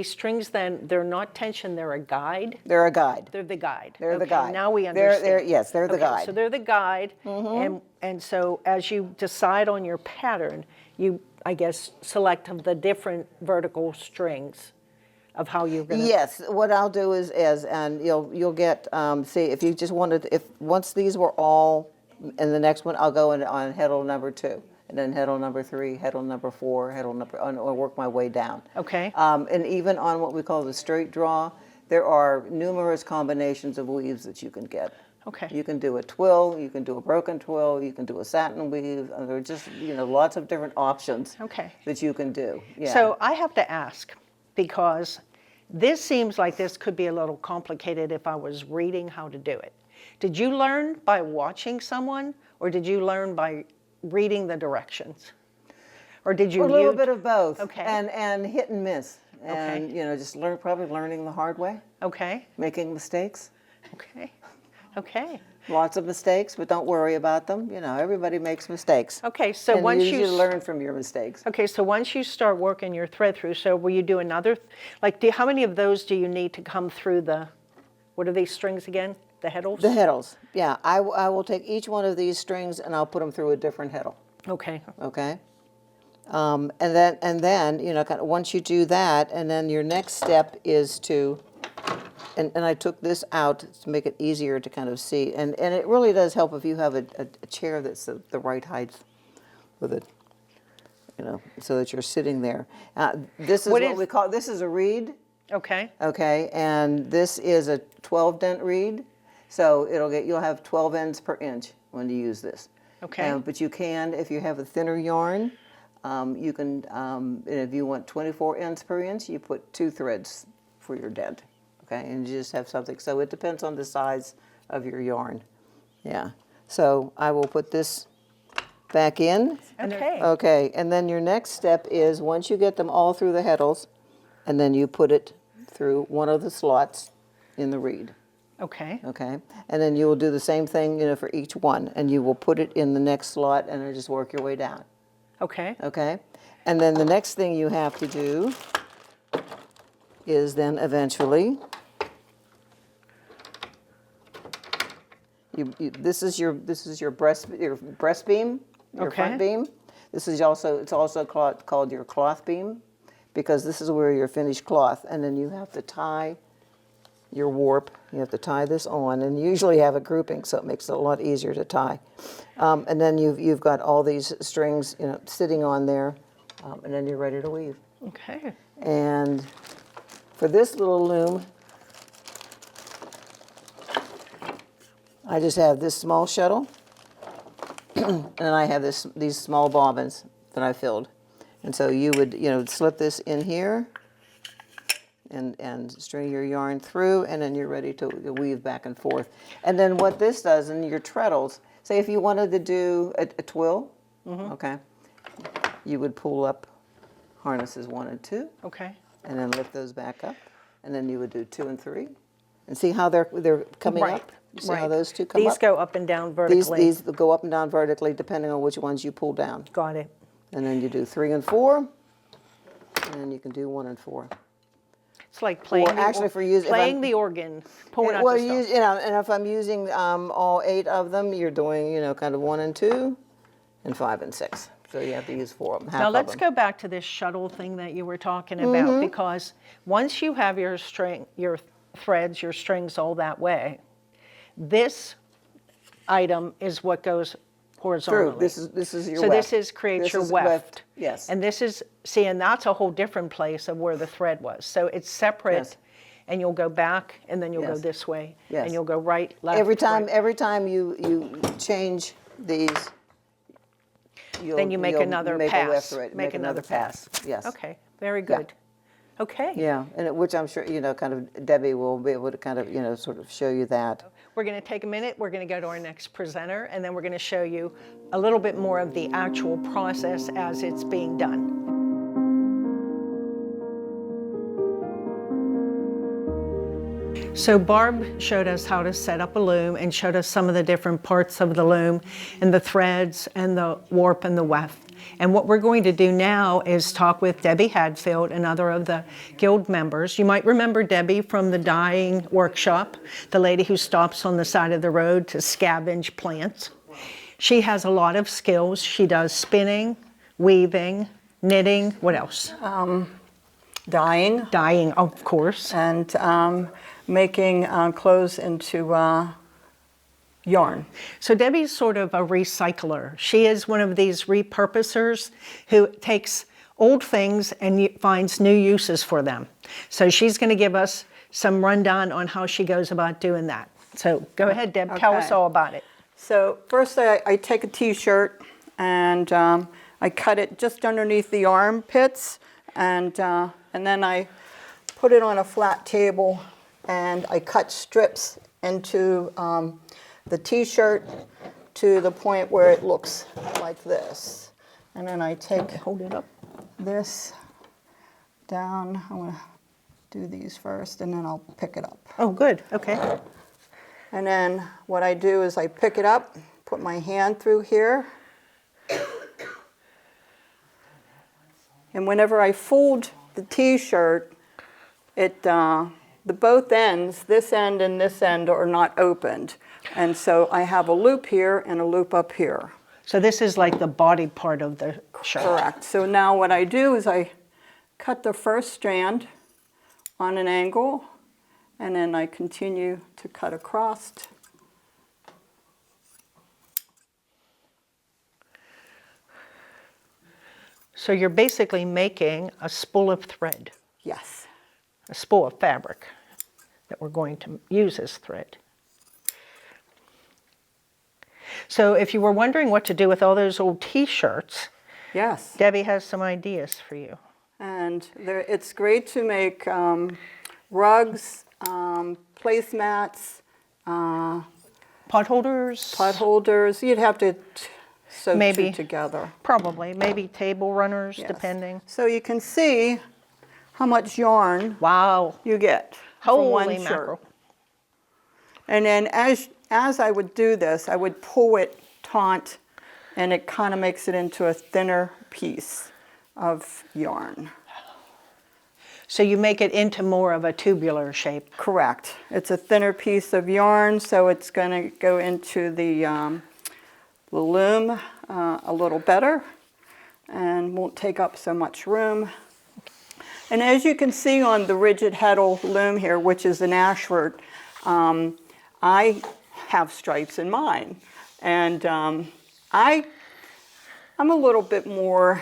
strings then, they're not tension, they're a guide. They're a guide. They're the guide. They're the Okay, guide. Now we They're- understand. yes, they're the Okay, guide. So they're the guide, and so as you decide on your pattern, you, I guess, select of the different vertical strings of how you're going to. Yes, what I'll do is and you'll get, see, if you just wanted, once these were all, in the next one, I'll go in on heddle number 2, and then heddle number 3, heddle number 4, or work my way down. Okay. And even on what we call the straight draw, there are numerous combinations of weaves that you can get. Okay. You can do a twill, you can do a broken twill, you can do a satin weave, and there are just, lots of different options Okay. that you can do. Yeah. So I have to ask, because this seems like this could be a little complicated if I was reading how to do it. Did you learn by watching someone, or did you learn by reading the directions? Or did you A little use- bit of both. Okay. And hit and miss. And, Okay. just probably learning the hard way, Okay, making mistakes. okay. Okay. Lots of mistakes, but don't worry about them. You know, everybody makes mistakes. Okay, so and once you you learn from your mistakes. Okay, so once you start working your thread through, so will you do another, like, how many of those do you need to come through the, what are these strings again? The heddles? The heddles, yeah. I will take each one of these strings and I'll put them through a different heddle. Okay. Okay. And then you know, kind of once you do that, and then your next step is to, and I took this out to make it easier to kind of see, and it really does help if you have a chair that's the right height with it, you know, so that you're sitting there. This is what we call, this is a reed. Okay. Okay, and this is a 12 dent reed, so you'll have 12 ends per inch when you use this. Okay. But you can, if you have a thinner yarn, you can, and if you want 24 ends per inch, you put 2 threads for your dent. Okay, and you just have something. So it depends on the size of your yarn. Yeah. So I will put this back in. Okay. Okay, and then your next step is once you get them all through the heddles, and then you put it through one of the slots in the reed. Okay. Okay, and then you will do the same thing, you know, for each one, and you will put it in the next slot, and then just work your way down. Okay. Okay, and then the next thing you have to do is then eventually, this is your breast beam, your Okay. front beam. This is also, it's also called your cloth beam, because this is where your finished cloth, and then you have to tie your warp. You have to tie this on, and you usually have a grouping, so it makes it a lot easier to tie. And then you've got all these strings, you know, sitting on there, and then you're ready to weave. Okay. And for this little loom, I just have this small shuttle, and I have these small bobbins that I filled. And so you would, you know, slip this in here and string your yarn through, and then you're ready to weave back and forth. And then what this does in your treadles, say if you wanted to do a twill, okay, you would pull up harnesses 1 and 2, Okay. and then lift those back up, and then you would do 2 and 3, and see how they're coming Right. up. You see how Right. those two come These up? go up and down vertically. These go up and down vertically depending on which ones you pull down. Got it. And then you do 3 and 4, and then you can do 1 and 4. It's like playing, actually for use- if playing I'm- the organ, pulling out Well, the stuff. you know, and if I'm using all 8 of them, you're doing, you know, kind of 1 and 2, and 5 and 6. So you have to use 4 of them. Half Now of let's them. go back to this shuttle thing that you were talking about, because once you have your threads, your strings all that way, this item is what goes horizontally. Through. This is your So weft. this creates This your is weft. Yes. And this is, see, and that's a whole different place of where the thread was. So it's separate, Yes. and you'll go back, and then you'll go Yes. this way, Yes. and you'll go right, left, every time right. you change these, Then you make you'll another make a pass. weft thread, Make another pass. Yes. Okay, very Yeah. good. Okay. Yeah, and which I'm sure, you know, kind of Debbie will be able to kind of, you know, sort of show you that. We're going to take a minute, we're going to go to our next presenter, and then we're going to show you a little bit more of the actual process as it's being done. So Barb showed us how to set up a loom and showed us some of the different parts of the loom and the threads and the warp and the weft. And what we're going to do now is talk with Debbie Hadfield, another of the guild members. You might remember Debbie from the dyeing workshop, the lady who stops on the side of the road to scavenge plants. She has a lot of skills. She does spinning, weaving, knitting, what else? Dyeing Dyeing, of course. and making clothes into yarn. So Debbie's sort of a recycler. She is one of these repurposers who takes old things and finds new uses for them. So she's going to give us some rundown on how she goes about doing that. So go ahead, Deb, tell us Okay. all about it. So first I take a t-shirt and I cut it just underneath the armpits, and then I put it on a flat table and I cut strips into the t-shirt to the point where it looks like this. And then I take Hold it up. this down. I'm going to do these first and then I'll pick it up. Oh, good. Okay. And then what I do is I pick it up, put my hand through here. And whenever I fold the t-shirt, the both ends, this end and this end, are not opened. And so I have a loop here and a loop up here. So this is like the body part of the shirt. Correct. So now what I do is I cut the first strand on an angle, and then I continue to cut across. So you're basically making a spool of thread, Yes. a spool of fabric that we're going to use as thread. So if you were wondering what to do with all those old t-shirts, Yes. Debbie has some ideas for you. And it's great to make rugs, placemats, Pot holders? pot holders. You'd have to sew Maybe. two together. Probably, maybe table runners, Yes. depending. So you can see how much yarn Wow, you get from one holy shirt. mackerel. And then as I would do this, I would pull it taut, and it kind of makes it into a thinner piece of yarn. So you make it into more of a tubular shape. Correct. It's a thinner piece of yarn, so it's going to go into the loom a little better and won't take up so much room. And as you can see on the rigid heddle loom here, which is an Ashford, I have stripes in mine. And I'm a little bit more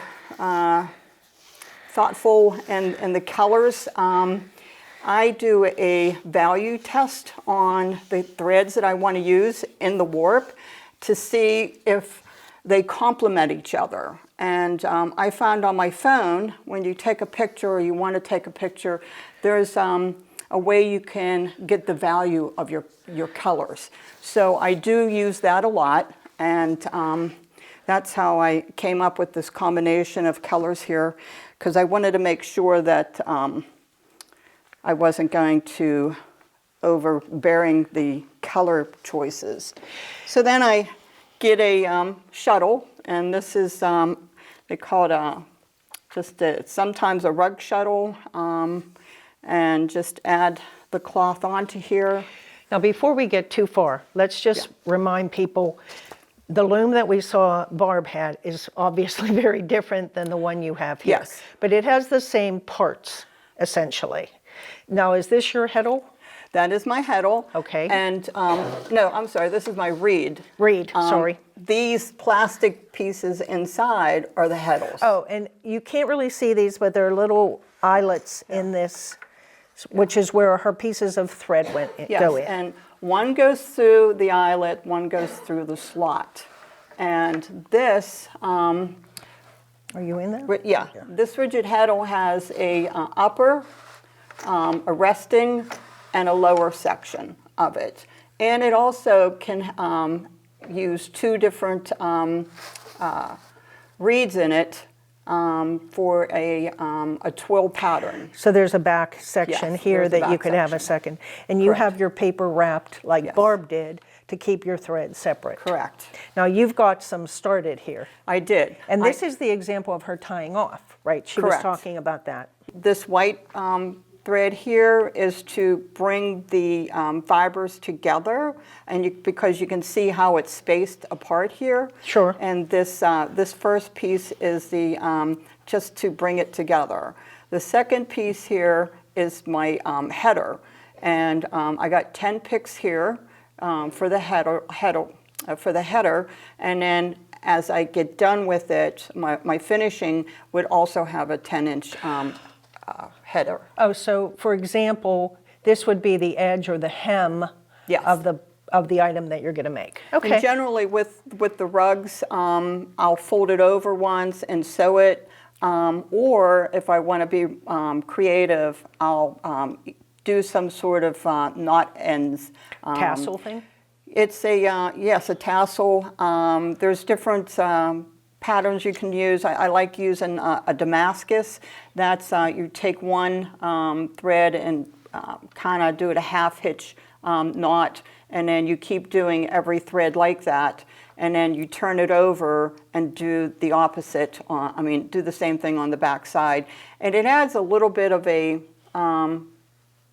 thoughtful in the colors. I do a value test on the threads that I want to use in the warp to see if they complement each other. And I found on my phone, when you take a picture or you want to take a picture, there's a way you can get the value of your colors. So I do use that a lot, and that's how I came up with this combination of colors here, because I wanted to make sure that I wasn't going to overbearing the color choices. So then I get a shuttle, and this is, they call it sometimes a rug shuttle, and just add the cloth onto here. Now, before we get too far, let's just remind people, the loom that we saw Barb had is obviously very different than the one you have here. Yes. But it has the same parts, essentially. Now, is this your heddle? That is my heddle. Okay. And, no, I'm sorry, this is my reed. Reed, sorry. These plastic pieces inside are the heddles. Oh, and you can't really see these, but there are little eyelets in this, which is where her pieces of thread Yes, go in. and one goes through the eyelet, one goes through the slot. And this, Are you in there? yeah, this rigid heddle has a upper, a resting, and a lower section of it. And it also can use two different reeds in it for a twill pattern. So there's a back section Yes, here there's a that you back could have a section. second. And you Correct. have your paper wrapped like Yes. Barb did to keep your thread separate. Correct. Now you've got some started here. I did. And this is the example of her tying off, right? She was Correct. talking about that. This white thread here is to bring the fibers together, and because you can see how it's spaced apart here. Sure. And this first piece is the just to bring it together. The second piece here is my header, and I got 10 picks here for the header, and then as I get done with it, my finishing would also have a 10-inch header. Oh, so for example, this would be the edge or the hem Yes. of the item that you're going to make. Okay. And generally with the rugs, I'll fold it over once and sew it, or if I want to be creative, I'll do some sort of knot ends. Tassel thing? It's yes, a tassel. There's different patterns you can use. I like using a Damascus. That's you take one thread and kind of do it a half hitch knot, and then you keep doing every thread like that, and then you turn it over and do the opposite, do the same thing on the back side. And it adds a little bit of a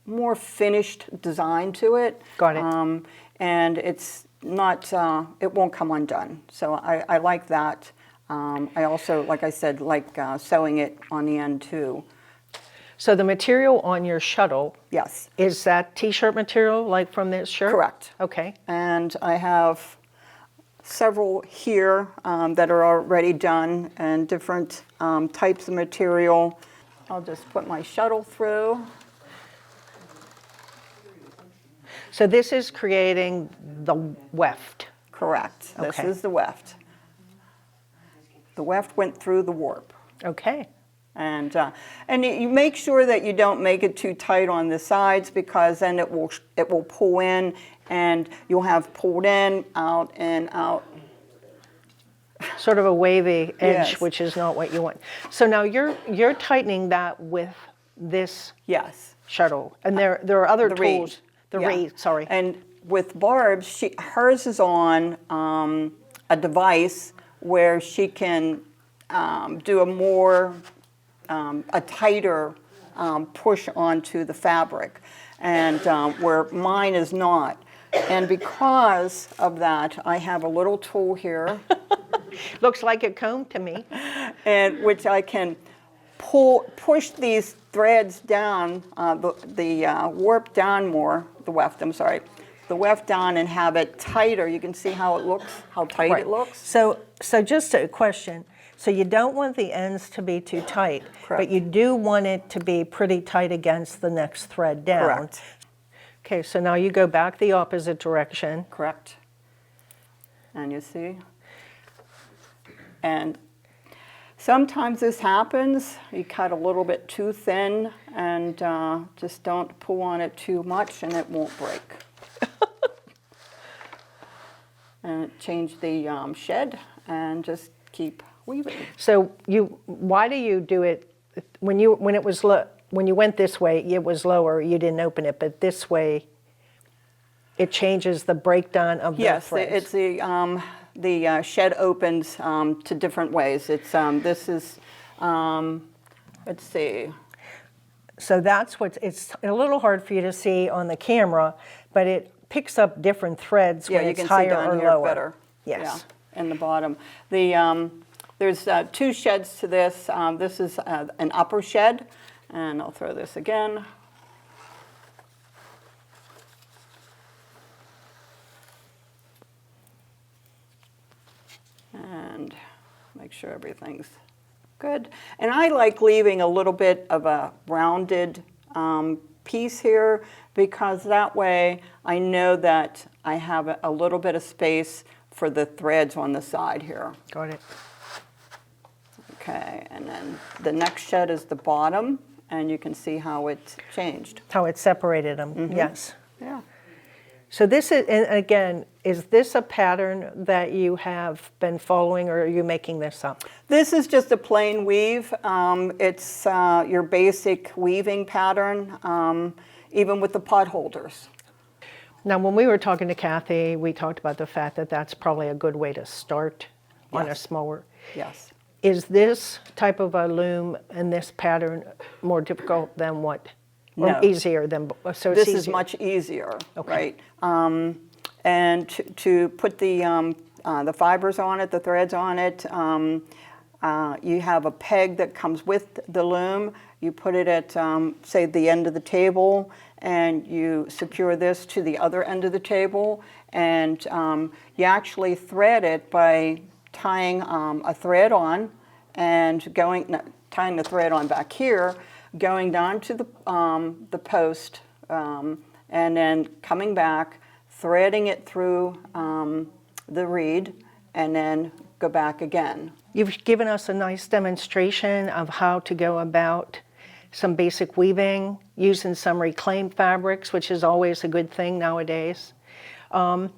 more finished design to it. Got it. And it's not, it won't come undone. So I like that. I also, like I said, like sewing it on the end too. So the material on your shuttle, Yes, is that t-shirt material like from this shirt? correct. Okay. And I have several here that are already done and different types of material. I'll just put my shuttle through. So this is creating the weft. Correct. This Okay. is the weft. The weft went through the warp. Okay. And you make sure that you don't make it too tight on the sides, because then it will pull in, and you'll have pulled in, out, and out. Sort of a wavy edge, Yes. which is not what you want. So now you're tightening that with this Yes. shuttle, and there are other The tools. reed. The Yeah. reed, sorry. And with Barb's, hers is on a device where she can do a tighter push onto the fabric, and where mine is not. And because of that, I have a little tool here, Looks like a comb to me. and which I can push these threads down, the warp down more, the weft, I'm sorry, the weft down, and have it tighter. You can see how it looks, how tight it looks. So just a question. So you don't want the ends to be too tight, but Correct. you do want it to be pretty tight against the next thread down. Correct. Okay, so now you go back the opposite direction. Correct. And you see? And sometimes this happens. You cut a little bit too thin, and just don't pull on it too much, and it won't break. And change the shed, and just keep weaving. So why do you do it when you went this way? It was lower. You didn't open it, but this way, it changes the breakdown of the Yes, threads. it's the shed opens to different ways. It's this is let's see. So that's it's a little hard for you to see on the camera, but it picks up different threads Yeah, when you it's can higher see down or here lower. better. Yes. Yeah, in the bottom. There's two sheds to this. This is an upper shed, and I'll throw this again. And make sure everything's good. And I like leaving a little bit of a rounded piece here, because that way I know that I have a little bit of space for the threads on the side here. Got it. Okay, and then the next shed is the bottom, and you can see how it's changed. How it separated them. Yes. Yeah. So this is, and again, is this a pattern that you have been following, or are you making this up? This is just a plain weave. It's your basic weaving pattern, even with the pot holders. Now, when we were talking to Kathy, we talked about the fact that that's probably a good way to start on a Yes. mower. Yes. Is this type of a loom and this pattern more difficult than what? Or No. easier than, so it's This easier? is much easier, Okay. right? And to put the fibers on it, the threads on it, you have a peg that comes with the loom. You put it at, say, the end of the table, and you secure this to the other end of the table, and you actually thread it by tying a thread on and tying the thread on back here, going down to the post, and then coming back, threading it through the reed, and then go back again. You've given us a nice demonstration of how to go about some basic weaving, using some reclaimed fabrics, which is always a good thing nowadays. I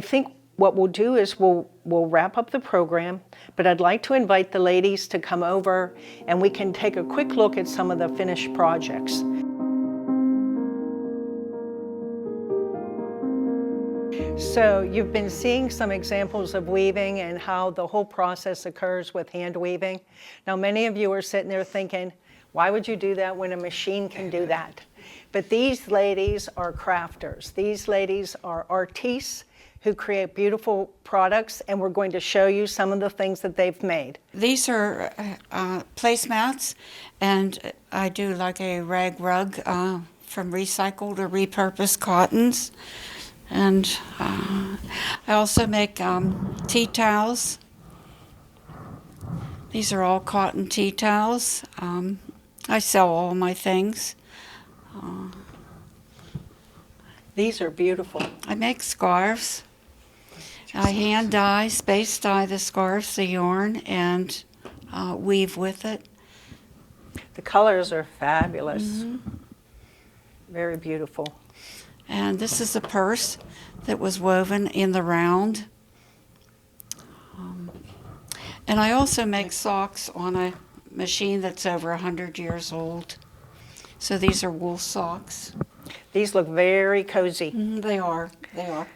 think what we'll do is we'll wrap up the program, but I'd like to invite the ladies to come over and we can take a quick look at some of the finished projects. So you've been seeing some examples of weaving and how the whole process occurs with hand weaving. Now, many of you are sitting there thinking, why would you do that when a machine can do that? But these ladies are crafters. These ladies are artistes who create beautiful products, and we're going to show you some of the things that they've made. These are placemats, and I do like a rag rug from recycled or repurposed cottons. And I also make tea towels. These are all cotton tea towels. I sell all my things. These are beautiful. I make scarves. I hand dye, space dye the scarves, the yarn, and weave with it. The colors are fabulous. Very beautiful. And this is a purse that was woven in the round. And I also make socks on a machine that's over 100 years old. So these are wool socks. These look very cozy. They are. They are.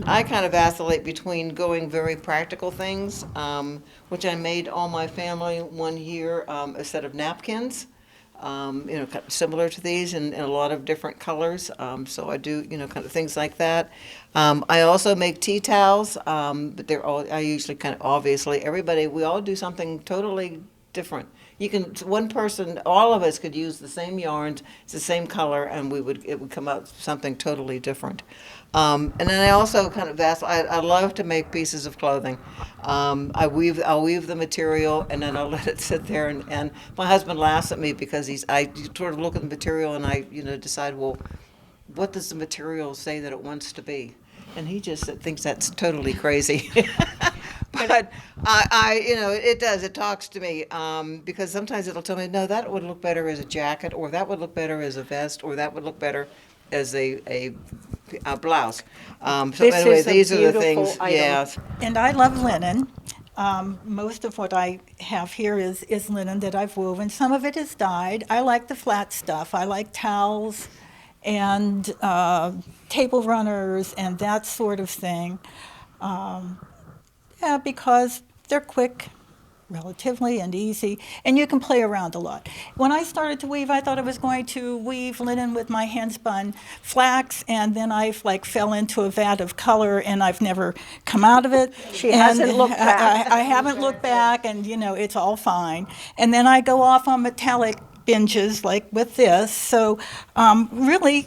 I kind of vacillate between going very practical things, which I made all my family one year, a set of napkins, kind of similar to these in a lot of different colors. So I do, kind of things like that. I also make tea towels, but I usually kind of, obviously, we all do something totally different. One person, all of us could use the same yarns, it's the same color, and it would come out something totally different. And then I also kind of I love to make pieces of clothing. I'll weave the material, and then I'll let it sit there, and my husband laughs at me because I sort of look at the material and I, decide, well, what does the material say that it wants to be? And he just thinks that's totally crazy. But it does. It talks to me because sometimes it'll tell me, no, that would look better as a jacket, or that would look better as a vest, or that would look better as a blouse. So This anyway, is a these are the beautiful things. item. Yeah. And I love linen. Most of what I have here is linen that I've woven. Some of it is dyed. I like the flat stuff. I like towels and table runners and that sort of thing. Because they're quick, relatively, and easy, and you can play around a lot. When I started to weave, I thought I was going to weave linen with my hand-spun flax, and then I fell into a vat of color, and I've never come out of it. She hasn't looked back. I haven't looked back, and it's all fine. And then I go off on metallic binges like with this. So really,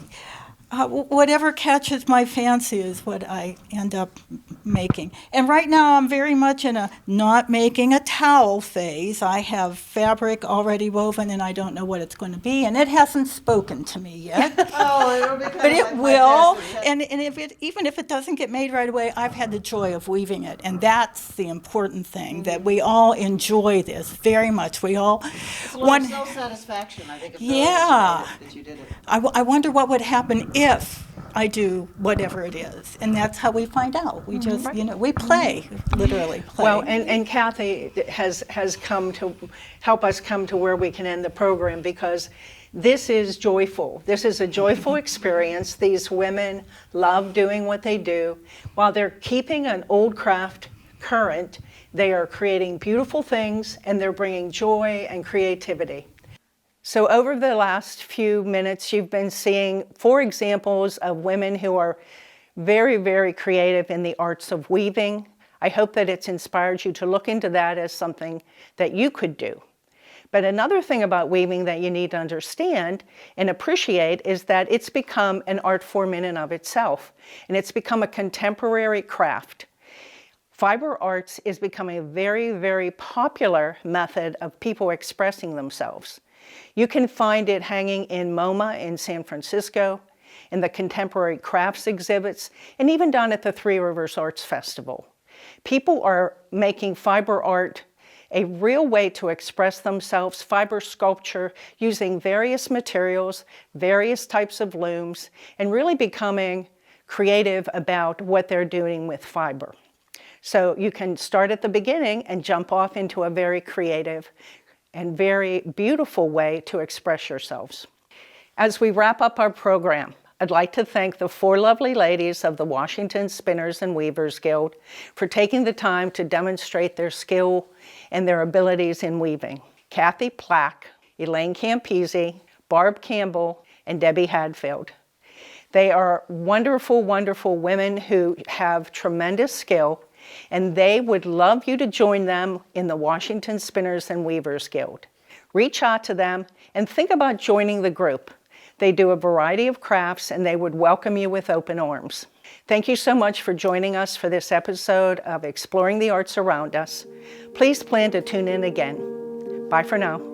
whatever catches my fancy is what I end up making. And right now I'm very much in a not making a towel phase. I have fabric already woven and I don't know what it's going to be, and it hasn't spoken to me yet. Oh, it'll be But it will, and even if it doesn't get made right away, I've had the joy of weaving it, and that's the important thing, that we all enjoy this very much. We all It's a lot of self-satisfaction, I think, Yeah. that you did it. I wonder what would happen if I do whatever it is, and that's how we find out. We just, we play, literally play. Well, and Kathy has come to help us come to where we can end the program, because this is joyful. This is a joyful experience. These women love doing what they do. While they're keeping an old craft current, they are creating beautiful things, and they're bringing joy and creativity. So over the last few minutes, you've been seeing 4 examples of women who are very, very creative in the arts of weaving. I hope that it's inspired you to look into that as something that you could do. But another thing about weaving that you need to understand and appreciate is that it's become an art form in and of itself, and it's become a contemporary craft. Fiber arts is becoming a very, very popular method of people expressing themselves. You can find it hanging in MoMA in San Francisco, in the Contemporary Crafts exhibits, and even down at the Three Rivers Arts Festival. People are making fiber art a real way to express themselves, fiber sculpture, using various materials, various types of looms, and really becoming creative about what they're doing with fiber. So you can start at the beginning and jump off into a very creative and very beautiful way to express yourselves. As we wrap up our program, I'd like to thank the 4 lovely ladies of the Washington Spinners and Weavers Guild for taking the time to demonstrate their skill and their abilities in weaving. Kathy Plack, Elaine Campese, Barb Campbell, and Debbie Hadfield. They are wonderful, wonderful women who have tremendous skill, and they would love you to join them in the Washington Spinners and Weavers Guild. Reach out to them and think about joining the group. They do a variety of crafts and they would welcome you with open arms. Thank you so much for joining us for this episode of Exploring the Arts Around Us. Please plan to tune in again. Bye for now.